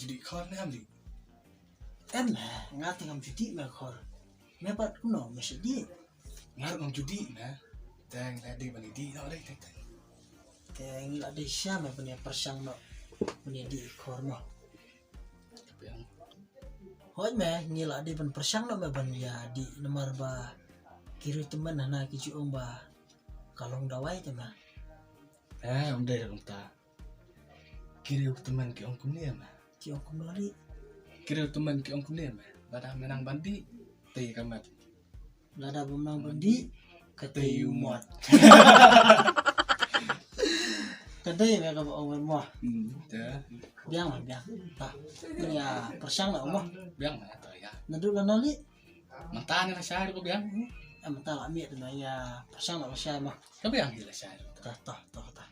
Jadi khor ni amli. Em ngati ngam judi me khor. Me pat kuno me sedih. Ngar ngam judi na. Tang ada bani di no dai tang. Teng la de sya me punya persang no. Punya di khor mo. Yang Hoi me ngila de ban persang no me ban ya di nomor ba kiri teman na ki om ba kalong dawai te ma. om dai om ta. Kiri teman ki om kumni ma. Ki om kumlari Kiri teman ki om kumni ma. Bada menang bandi. Tei kamat. lada bumang bandi Tei umot. kadai me ka om mo. Dah. Biang lah biang. Ta. Punya persang no mo. Biang mana tu ya. Nadu lanali. Mantani na syar ko biang. Em ta la mi de ya persang no sya ma. Ka biang gila syar. Ta ta ta ta.